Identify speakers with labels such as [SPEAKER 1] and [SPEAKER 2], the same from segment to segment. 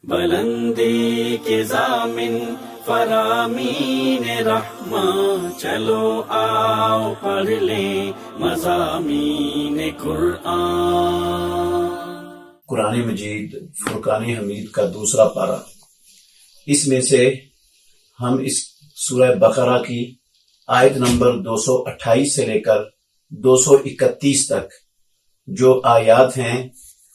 [SPEAKER 1] بلندی کے ضامن فرامین رحماں، چلو آؤ پڑھ لیں مضامین قرآن۔
[SPEAKER 2] قرآن مجید فرقان حمید کا دوسرا پارہ، اس میں سے ہم اس سورہ بقرہ کی آیت نمبر 228 سے لے کر 231 تک جو آیات ہیں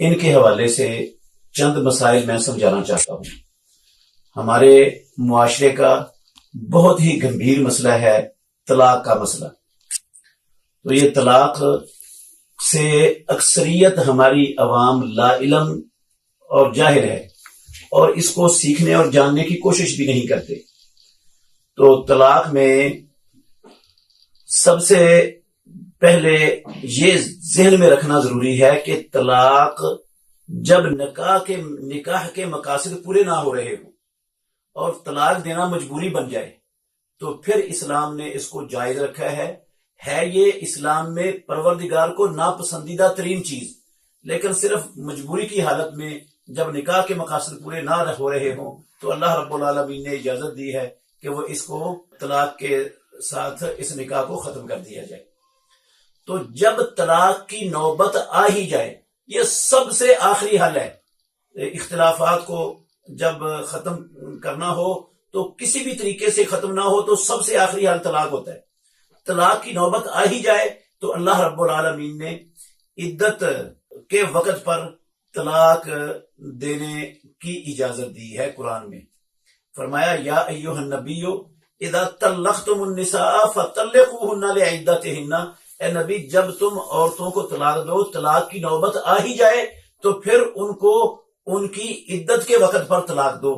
[SPEAKER 2] ان کے حوالے سے چند مسائل میں سمجھانا چاہتا ہوں۔ ہمارے معاشرے کا بہت ہی گمبھیر مسئلہ ہے طلاق کا مسئلہ۔ تو یہ طلاق سے اکثریت ہماری عوام لا علم اور جاہل ہے، اور اس کو سیکھنے اور جاننے کی کوشش بھی نہیں کرتے۔ تو طلاق میں سب سے پہلے یہ ذہن میں رکھنا ضروری ہے کہ طلاق جب نکاح کے مقاصد پورے نہ ہو رہے ہوں اور طلاق دینا مجبوری بن جائے تو پھر اسلام نے اس کو جائز رکھا ہے یہ اسلام میں پروردگار کو ناپسندیدہ ترین چیز، لیکن صرف مجبوری کی حالت میں جب نکاح کے مقاصد پورے نہ ہو رہے ہوں تو اللہ رب العالمین نے اجازت دی ہے کہ وہ اس کو طلاق کے ساتھ اس نکاح کو ختم کر دیا جائے۔ تو جب طلاق کی نوبت آ ہی جائے، یہ سب سے آخری حل ہے۔ اختلافات کو جب ختم کرنا ہو تو کسی بھی طریقے سے ختم نہ ہو تو سب سے آخری حل طلاق ہوتا ہے۔ طلاق کی نوبت آ ہی جائے تو اللہ رب العالمین نے عدت کے وقت پر طلاق دینے کی اجازت دی ہے۔ قرآن میں فرمایا یا ایھا النبی اذا طلقتم النساء فطلقوهن لعدتهن، اے نبی جب تم عورتوں کو طلاق دو، طلاق کی نوبت آ ہی جائے تو پھر ان کو ان کی عدت کے وقت پر طلاق دو۔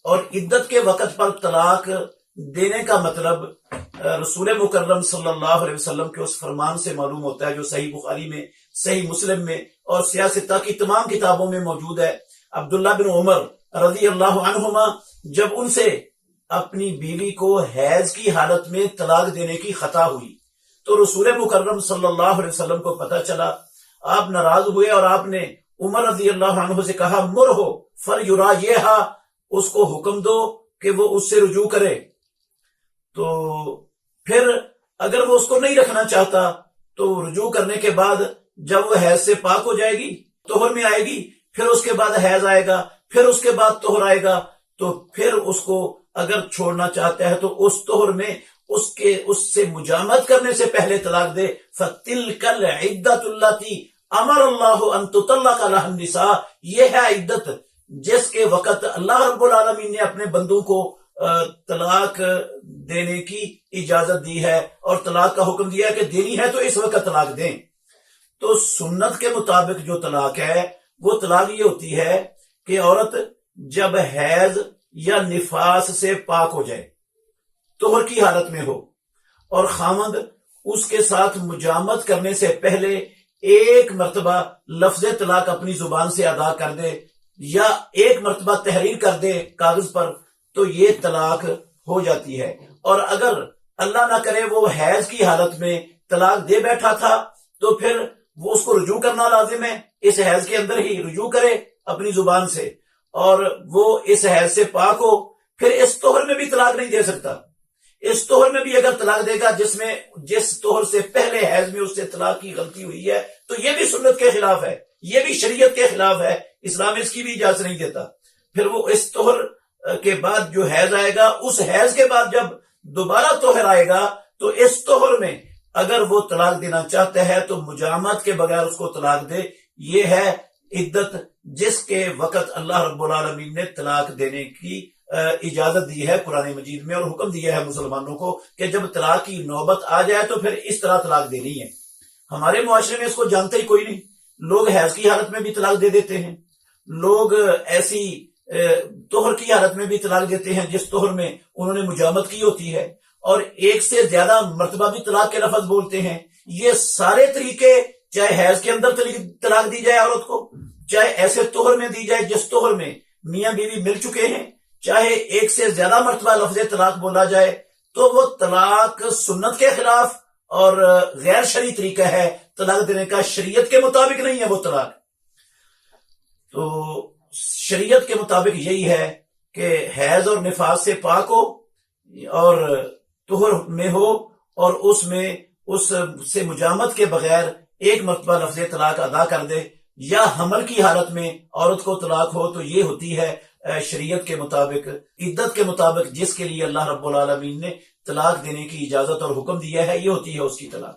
[SPEAKER 2] اور عدت کے وقت پر طلاق دینے کا مطلب رسول مکرم صلی اللہ علیہ وسلم کے اس فرمان سے معلوم ہوتا ہے جو صحیح بخاری میں، صحیح مسلم میں اور سیاستہ کی تمام کتابوں میں موجود ہے۔ عبداللہ بن عمر رضی اللہ عنہما جب ان سے اپنی بیوی کو حیض کی حالت میں طلاق دینے کی خطا ہوئی تو رسول مکرم صلی اللہ علیہ وسلم کو پتہ چلا، آپ ناراض ہوئے اور آپ نے عمر رضی اللہ عنہ سے کہا مرہو فلیراجعھا، اس کو حکم دو کہ وہ اس سے رجوع کرے۔ تو پھر اگر وہ اس کو نہیں رکھنا چاہتا تو رجوع کرنے کے بعد جب وہ حیض سے پاک ہو جائے گی، طہر میں آئے گی، پھر اس کے بعد حیض آئے گا، پھر اس کے بعد طہر آئے گا، تو پھر اس کو اگر چھوڑنا چاہتا ہے تو اس طہر میں اس سے مجامعت کرنے سے پہلے طلاق دے۔ فَتِلْكَ الْعِدَّةُ الَّتِي أَمَرَ اللَّهُ أَن تُطَلَّقَ لَهَا النِّسَاء، یہ ہے عدت جس کے وقت اللہ رب العالمین نے اپنے بندوں کو طلاق دینے کی اجازت دی ہے اور طلاق کا حکم دیا ہے کہ دینی ہے تو اس وقت طلاق دیں۔ تو سنت کے مطابق جو طلاق ہے وہ طلاق یہ ہوتی ہے کہ عورت جب حیض یا نفاس سے پاک ہو جائے، طہر کی حالت میں ہو، اور خامند اس کے ساتھ مجامعت کرنے سے پہلے ایک مرتبہ لفظ طلاق اپنی زبان سے ادا کر دے یا ایک مرتبہ تحریر کر دے کاغذ پر، تو یہ طلاق ہو جاتی ہے۔ اور اگر اللہ نہ کرے وہ حیض کی حالت میں طلاق دے بیٹھا تھا تو پھر وہ اس کو رجوع کرنا لازم ہے، اس حیض کے اندر ہی رجوع کرے اپنی زبان سے، اور وہ اس حیض سے پاک ہو، پھر اس طہر میں بھی طلاق نہیں دے سکتا۔ اس طہر میں بھی اگر طلاق دے گا جس طہر سے پہلے حیض میں اس سے طلاق کی غلطی ہوئی ہے تو یہ بھی سنت کے خلاف ہے، یہ بھی شریعت کے خلاف ہے، اسلام اس کی بھی اجازت نہیں دیتا۔ پھر وہ اس طہر کے بعد جو حیض آئے گا، اس حیض کے بعد جب دوبارہ طہر آئے گا تو اس طہر میں اگر وہ طلاق دینا چاہتا ہے تو مجامعت کے بغیر اس کو طلاق دے۔ یہ ہے عدت جس کے وقت اللہ رب العالمین نے طلاق دینے کی اجازت دی ہے قرآن مجید میں، اور حکم دیا ہے مسلمانوں کو کہ جب طلاق کی نوبت آ جائے تو پھر اس طرح طلاق دینی ہے۔ ہمارے معاشرے میں اس کو جانتا ہی کوئی نہیں، لوگ حیض کی حالت میں بھی طلاق دے دیتے ہیں، لوگ ایسی طہر کی حالت میں بھی طلاق دیتے ہیں جس طہر میں انہوں نے مجامعت کی ہوتی ہے، اور ایک سے زیادہ مرتبہ بھی طلاق کے لفظ بولتے ہیں۔ یہ سارے طریقے، چاہے حیض کے اندر طلاق دی جائے عورت کو، چاہے ایسے طہر میں دی جائے جس طہر میں میاں بیوی مل چکے ہیں، چاہے ایک سے زیادہ مرتبہ لفظ طلاق بولا جائے، تو وہ طلاق سنت کے خلاف اور غیر شرعی طریقہ ہے طلاق دینے کا، شریعت کے مطابق نہیں ہے وہ طلاق۔ تو شریعت کے مطابق یہی ہے کہ حیض اور نفاس سے پاک ہو اور طہر میں ہو اور اس سے مجامت کے بغیر ایک مرتبہ لفظ طلاق ادا کر دے، یا حمل کی حالت میں عورت کو طلاق ہو، تو یہ ہوتی ہے شریعت کے مطابق، عدت کے مطابق جس کے لیے اللہ رب العالمین نے طلاق دینے کی اجازت اور حکم دیا ہے، یہ ہوتی ہے اس کی طلاق۔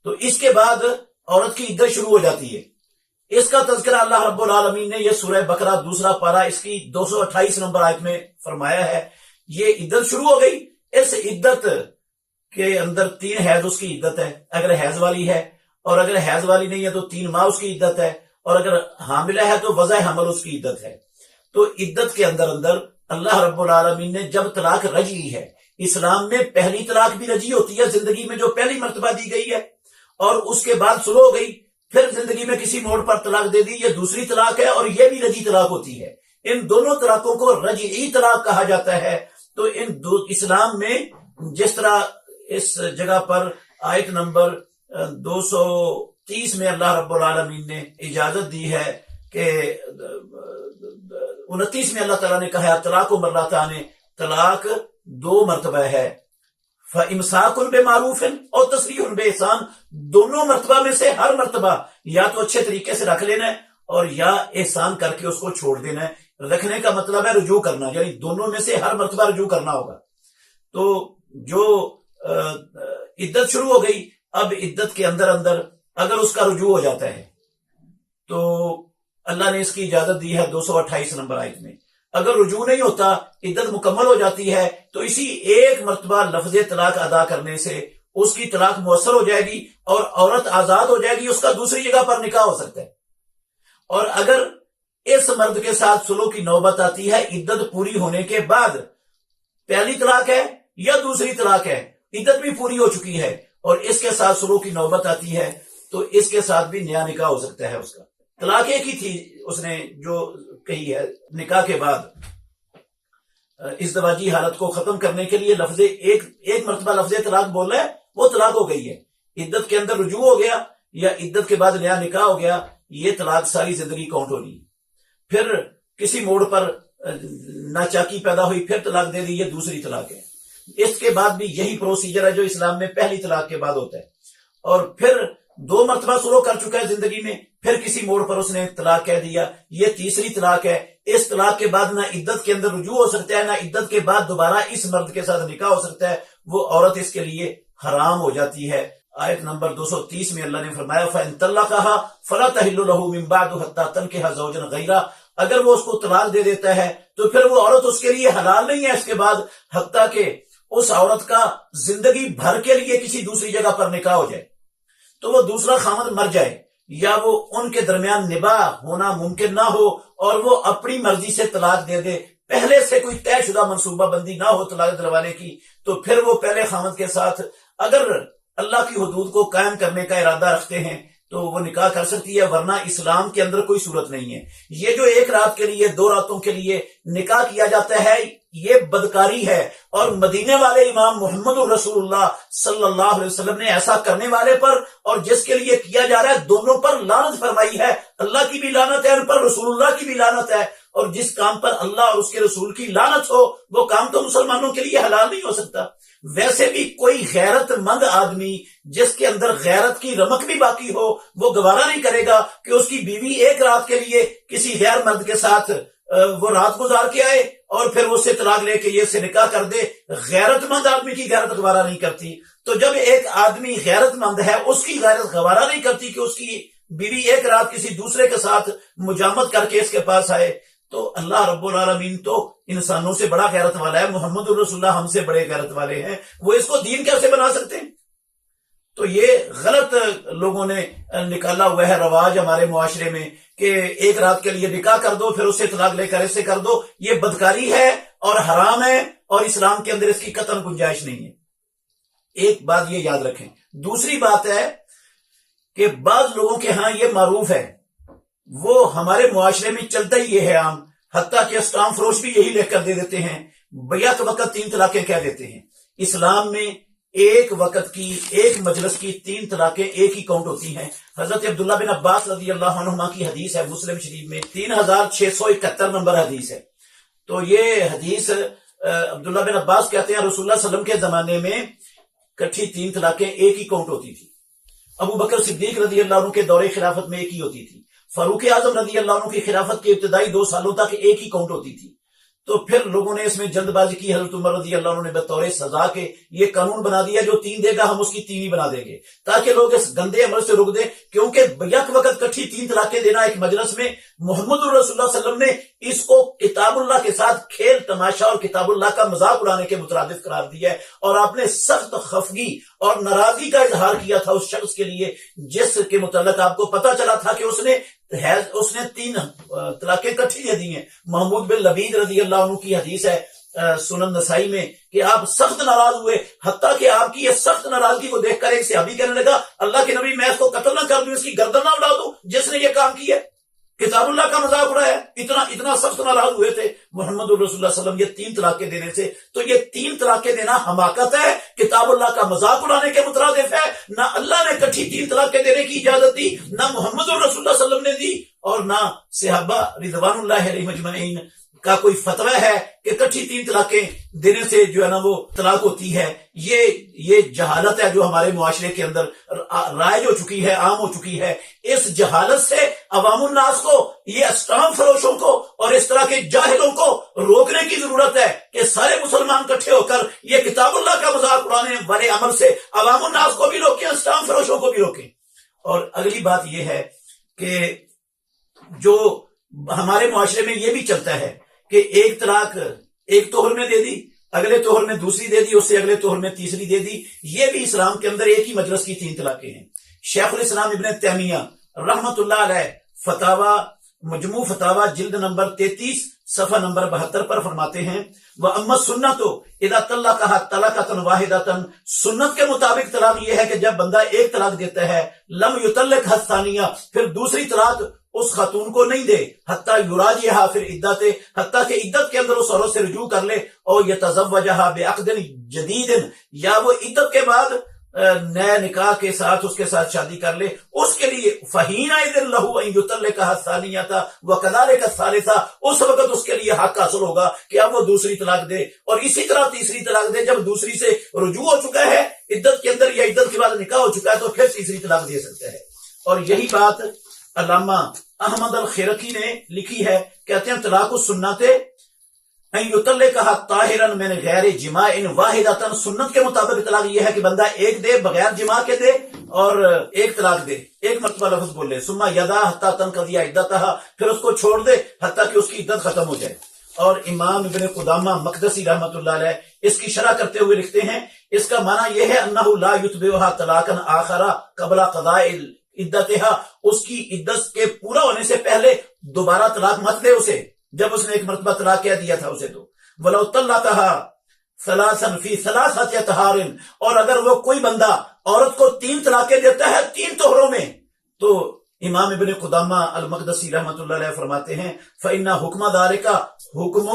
[SPEAKER 2] تو اس کے بعد عورت کی عدت شروع ہو جاتی ہے۔ اس کا تذکرہ اللہ رب العالمین نے یہ سورہ بقرہ 2 پارہ اس کی 228 نمبر آیت میں فرمایا ہے۔ یہ عدت شروع ہو گئی، اس عدت کے اندر 3 حیض اس کی عدت ہے اگر حیض والی ہے، اور اگر حیض والی نہیں ہے تو 3 ماہ اس کی عدت ہے، اور اگر حاملہ ہے تو وضع حمل اس کی عدت ہے۔ تو عدت کے اندر اللہ رب العالمین نے جب طلاق رجعی ہے، اسلام میں پہلی طلاق بھی رجعی ہوتی ہے زندگی میں جو پہلی مرتبہ دی گئی ہے، اور اس کے بعد صلح ہو گئی، پھر زندگی میں کسی موڑ پر طلاق دے دی، یہ دوسری طلاق ہے، اور یہ بھی رجعی طلاق ہوتی ہے۔ ان دونوں طلاقوں کو رجعی طلاق کہا جاتا ہے۔ تو اسلام میں جس طرح اس جگہ پر آیت نمبر 230 میں اللہ رب العالمین نے اجازت دی ہے کہ 29 میں اللہ تعالیٰ نے کہا طلاق مرتان، طلاق 2 مرتبہ ہے، فَإِمْسَاكٌ بِمَعْرُوفٍ اور تسریح بِإِحْسَان، دونوں مرتبہ میں سے ہر مرتبہ یا تو اچھے طریقے سے رکھ لینا ہے اور یا احسان کر کے اس کو چھوڑ دینا ہے۔ رکھنے کا مطلب ہے رجوع کرنا، یعنی دونوں میں سے ہر مرتبہ رجوع کرنا ہوگا۔ تو جو عدت شروع ہو گئی، اب عدت کے اندر اگر اس کا رجوع ہو جاتا ہے تو اللہ نے اس کی اجازت دی ہے 228 نمبر آیت میں۔ اگر رجوع نہیں ہوتا، عدت مکمل ہو جاتی ہے، تو اسی ایک مرتبہ لفظ طلاق ادا کرنے سے اس کی طلاق مؤثر ہو جائے گی اور عورت آزاد ہو جائے گی، اس کا دوسری جگہ پر نکاح ہو سکتا ہے۔ اور اگر اس مرد کے ساتھ صلح کی نوبت آتی ہے عدت پوری ہونے کے بعد، پہلی طلاق ہے یا دوسری طلاق ہے، عدت بھی پوری ہو چکی ہے اور اس کے ساتھ صلح کی نوبت آتی ہے، تو اس کے ساتھ بھی نیا نکاح ہو سکتا ہے۔ اس کا طلاق ایک ہی تھی اس نے جو کہی ہے، نکاح کے بعد ازدواجی حالت کو ختم کرنے کے لیے ایک مرتبہ لفظ طلاق بولا ہے، وہ طلاق ہو گئی ہے۔ عدت کے اندر رجوع ہو گیا یا عدت کے بعد نیا نکاح ہو گیا، یہ طلاق ساری زندگی کاؤنٹ ہو رہی ہے۔ پھر کسی موڑ پر ناچاکی پیدا ہوئی، پھر طلاق دے دی، یہ دوسری طلاق ہے۔ اس کے بعد بھی یہی پروسیجر ہے جو اسلام میں پہلی طلاق کے بعد ہوتا ہے۔ اور پھر 2 مرتبہ صلح کر چکا ہے زندگی میں، پھر کسی موڑ پر اس نے طلاق کہہ دیا، یہ تیسری طلاق ہے۔ اس طلاق کے بعد نہ عدت کے اندر رجوع ہو سکتا ہے، نہ عدت کے بعد دوبارہ اس مرد کے ساتھ نکاح ہو سکتا ہے، وہ عورت اس کے لیے حرام ہو جاتی ہے۔ آیت نمبر 230 میں اللہ نے فرمایا فَإِن طَلَّقَهَا فَلَا تَحِلُّ لَهُ مِن بَعْدُ حَتَّى تَنكِحَ زَوْجًا غَيْرَهُ، اگر وہ اس کو طلاق دے دیتا ہے تو پھر وہ عورت اس کے لیے حلال نہیں ہے اس کے بعد، حتیٰ کہ اس عورت کا زندگی بھر کے لیے کسی دوسری جگہ پر نکاح ہو جائے، تو وہ دوسرا خاوند مر جائے یا وہ ان کے درمیان نباہ ہونا ممکن نہ ہو اور وہ اپنی مرضی سے طلاق دے دے، پہلے سے کوئی طے شدہ منصوبہ بندی نہ ہو طلاق دلوانے کی، تو پھر وہ پہلے خاوند کے ساتھ اگر اللہ کی حدود کو قائم کرنے کا ارادہ رکھتے ہیں تو وہ نکاح کر سکتی ہے، ورنہ اسلام کے اندر کوئی صورت نہیں ہے۔ یہ جو 1 رات کے لیے 2 راتوں کے لیے نکاح کیا جاتا ہے، یہ بدکاری ہے، اور مدینے والے امام محمد رسول اللہ صلی اللہ علیہ وسلم نے ایسا کرنے والے پر اور جس کے لیے کیا جا رہا ہے دونوں پر لعنت فرمائی ہے۔ اللہ کی بھی لعنت ہے ان پر، رسول اللہ کی بھی لعنت ہے، اور جس کام پر اللہ اور اس کے رسول کی لعنت ہو وہ کام تو مسلمانوں کے لیے حلال نہیں ہو سکتا۔ ویسے بھی کوئی غیرت مند آدمی جس کے اندر غیرت کی رمق بھی باقی ہو، وہ گوارا نہیں کرے گا کہ اس کی بیوی 1 رات کے لیے کسی غیر مرد کے ساتھ وہ رات گزار کے آئے اور پھر اس سے طلاق لے کے یہ سے نکاح کر دے۔ غیرت مند آدمی کی غیرت گوارا نہیں کرتی۔ تو جب ایک آدمی غیرت مند ہے، اس کی غیرت گوارا نہیں کرتی کہ اس کی بیوی 1 رات کسی دوسرے کے ساتھ مجامت کر کے اس کے پاس آئے، تو اللہ رب العالمین تو انسانوں سے بڑا غیرت والا ہے، محمد رسول اللہ ہم سے بڑے غیرت والے ہیں، وہ اس کو دین کیسے بنا سکتے ہیں؟ تو یہ غلط لوگوں نے نکالا ہوا ہے رواج ہمارے معاشرے میں کہ 1 رات کے لیے نکاح کر دو پھر اس سے طلاق لے کر اسے کر دو، یہ بدکاری ہے اور حرام ہے، اور اسلام کے اندر اس کی قطعاً گنجائش نہیں ہے۔ ایک بات یہ یاد رکھیں۔ دوسری بات ہے کہ بعض لوگوں کے ہاں یہ معروف ہے، وہ ہمارے معاشرے میں چلتا ہی یہ ہے عام، حتیٰ کہ اسٹام فروش بھی یہی لکھ کر دے دیتے ہیں، بیک وقت 3 طلاقیں کہہ دیتے ہیں۔ اسلام میں ایک وقت کی ایک مجلس کی 3 طلاقیں ایک ہی کاؤنٹ ہوتی ہیں. حضرت عبداللہ بن عباس رضی اللہ عنہما کی حدیث ہے مسلم شریف میں 3671 نمبر حدیث ہے. تو یہ حدیث عبداللہ بن عباس کہتے ہیں رسول اللہ صلی اللہ علیہ وسلم کے زمانے میں کٹھی 3 طلاقیں ایک ہی کاؤنٹ ہوتی تھی. ابو بکر صدیق رضی اللہ عنہ کے دور خلافت میں ایک ہی ہوتی تھی. فاروق اعظم رضی اللہ عنہ کی خلافت کے ابتدائی 2 سالوں تک ایک ہی کاؤنٹ ہوتی تھی. تو پھر لوگوں نے اس میں جلد بازی کی. حضرت عمر رضی اللہ عنہ نے بطور سزا کے یہ قانون بنا دیا جو 3 دے گا ہم اس کی 3 ہی بنا دیں گے تاکہ لوگ اس گندے عمل سے رک دیں. کیونکہ یک وقت کٹھی 3 طلاقیں دینا ایک مجلس میں محمد رسول اللہ صلی اللہ علیہ وسلم نے اس کو کتاب اللہ کے ساتھ کھیل تماشا اور کتاب اللہ کا مذاق اڑانے کے مترادف قرار دیا ہے. اور آپ نے سخت خفگی اور ناراضگی کا اظہار کیا تھا اس شخص کے لیے جس کے متعلق آپ کو پتا چلا تھا کہ اس نے 3 طلاقیں کٹھی دے دی ہیں. محمود بن لبید رضی اللہ عنہ کی حدیث ہے سنن نسائی میں کہ آپ سخت ناراض ہوئے. حتیٰ کہ آپ کی یہ سخت ناراضگی کو دیکھ کر ایک صحابی کہنے لگا اللہ کے نبی میں اس کو قتل نہ کر دوں اس کی گردن نہ اڑا دوں جس نے یہ کام کیا کتاب اللہ کا مذاق اڑایا. اتنا سخت ناراض ہوئے تھے محمد رسول اللہ صلی اللہ علیہ وسلم یہ 3 طلاقیں دینے سے. تو یہ 3 طلاقیں دینا حماقت ہے, کتاب اللہ کا مذاق اڑانے کے مترادف ہے. نہ اللہ نے کٹھی 3 طلاقیں دینے کی اجازت دی, نہ محمد رسول اللہ صلی اللہ علیہ وسلم نے دی, اور نہ صحابہ رضوان اللہ علیہم اجمعین کا کوئی فتویٰ ہے کہ کٹھی 3 طلاقیں دینے سے جو ہے نا وہ طلاق ہوتی ہے. یہ جہالت ہے جو ہمارے معاشرے کے اندر رائج ہو چکی ہے, عام ہو چکی ہے. اس جہالت سے عوام الناس کو, یہ اسٹام فروشوں کو اور اس طرح کے جاہلوں کو روکنے کی ضرورت ہے کہ سارے مسلمان اکٹھے ہو کر یہ کتاب اللہ کا مذاق اڑانے والے عمل سے عوام الناس کو بھی روکیں, اسٹام فروشوں کو بھی روکیں. اور اگلی بات یہ ہے کہ جو ہمارے معاشرے میں یہ بھی چلتا ہے کہ ایک طلاق ایک توہر میں دے دی, اگلے توہر میں دوسری دے دی, اس سے اگلے توہر میں تیسری دے دی. یہ بھی اسلام کے اندر ایک ہی مجلس کی 3 طلاقیں ہیں. شیخ الاسلام ابن تیمیہ رحمت اللہ علیہ فتاوی مجموع فتاوی جلد نمبر 33 صفحہ نمبر 72 پر فرماتے ہیں وَأَمَّا السُّنَّةُ اِذَا طَلَّقَهَا طَلَقَةً وَاحِدَةً. سنت کے مطابق طلاق یہ ہے کہ جب بندہ ایک طلاق دیتا ہے لم يطلقها الثانیہ, پھر دوسری طلاق اس خاتون کو نہیں دے حتیٰ یراجعها فی العدت, حتیٰ کہ عدت کے اندر اس عورت سے رجوع کر لے, اور یتزوجها بعقد جدید, یا وہ عدت کے بعد نئے نکاح کے ساتھ اس کے ساتھ شادی کر لے. اس کے لیے فَحِينَئِذٍ لَهُ أَن يُطَلِّقَهَا الثَّانِيَةَ وَكَذَلِكَ الثَّالِثَةَ. اس وقت اس کے لیے حق حاصل ہوگا کہ اب وہ دوسری طلاق دے, اور اسی طرح تیسری طلاق دے. جب دوسری سے رجوع ہو چکا ہے عدت کے اندر یا عدت کے بعد نکاح ہو چکا ہے تو پھر تیسری طلاق دے سکتا ہے. اور یہی بات علامہ احمد الخیرقی نے لکھی ہے, کہتے ہیں طلاق السنت ان یطلقها طاہرا من غیر جماع واحدۃ. سنت کے مطابق طلاق یہ ہے کہ بندہ ایک دے بغیر جماع کے دے اور ایک طلاق دے, ایک مرتبہ لفظ بول لے, ثم یدا حتی تنقضی عدتها, پھر اس کو چھوڑ دے حتیٰ کہ اس کی عدت ختم ہو جائے. اور امام ابن قدامہ مقدسی رحمت اللہ علیہ اس کی شرح کرتے ہوئے لکھتے ہیں اس کا معنی یہ ہے انہ لا یتبعها طلاقا آخر قبل قضاء عدتها, اس کی عدت کے پورا ہونے سے پہلے دوبارہ طلاق مت دے اسے, جب اس نے ایک مرتبہ طلاق کہہ دیا تھا اسے تو. وَلَوْ طَلَّقَهَا ثَلَاثًا فِي ثَلَاثَةِ طَهَارٍ, اور اگر وہ کوئی بندہ عورت کو 3 طلاقیں دیتا ہے 3 توہروں میں, تو امام ابن قدامہ المقدسی رحمت اللہ علیہ فرماتے ہیں فَإِنَّ حُکْمَ ذَلِكَ حُکْمُ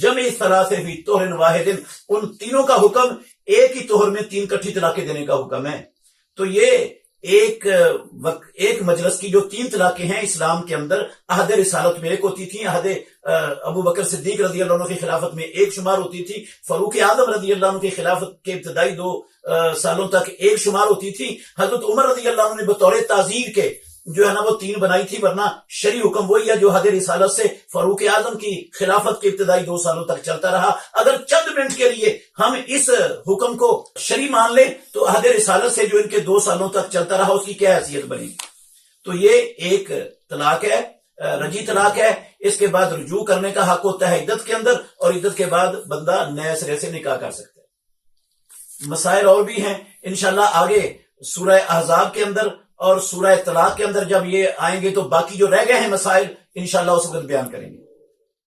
[SPEAKER 2] جَمْعِ ثَلَاثِ فِي طَهْرٍ وَاحِدٍ, ان تینوں کا حکم ایک ہی توہر میں 3 کٹھی طلاقیں دینے کا حکم ہے. تو یہ ایک مجلس کی جو 3 طلاقیں ہیں اسلام کے اندر عہد رسالت میں ایک ہوتی تھی, عہد ابو بکر صدیق رضی اللہ عنہ کی خلافت میں ایک شمار ہوتی تھی, فاروق اعظم رضی اللہ عنہ کی خلافت کے ابتدائی 2 سالوں تک ایک شمار ہوتی تھی. حضرت عمر رضی اللہ عنہ نے بطور تعزیر کے جو ہے نا وہ 3 بنائی تھی, ورنہ شرعی حکم وہی ہے جو عہد رسالت سے فاروق اعظم کی خلافت کے ابتدائی 2 سالوں تک چلتا رہا. اگر چند منٹ کے لیے ہم اس حکم کو شرعی مان لیں تو عہد رسالت سے جو ان کے 2 سالوں تک چلتا رہا اس کی کیا حیثیت بنے گی. تو یہ ایک طلاق ہے, رجی طلاق ہے. اس کے بعد رجوع کرنے کا حق ہوتا ہے عدت کے اندر, اور عدت کے بعد بندہ نئے سرے سے نکاح کر سکتا ہے. مسائل اور بھی ہیں انشاءاللہ آگے سورہ احزاب کے اندر اور سورہ طلاق کے اندر جب یہ آئیں گے تو باقی جو رہ گئے ہیں مسائل انشاءاللہ اس وقت بیان کریں گے.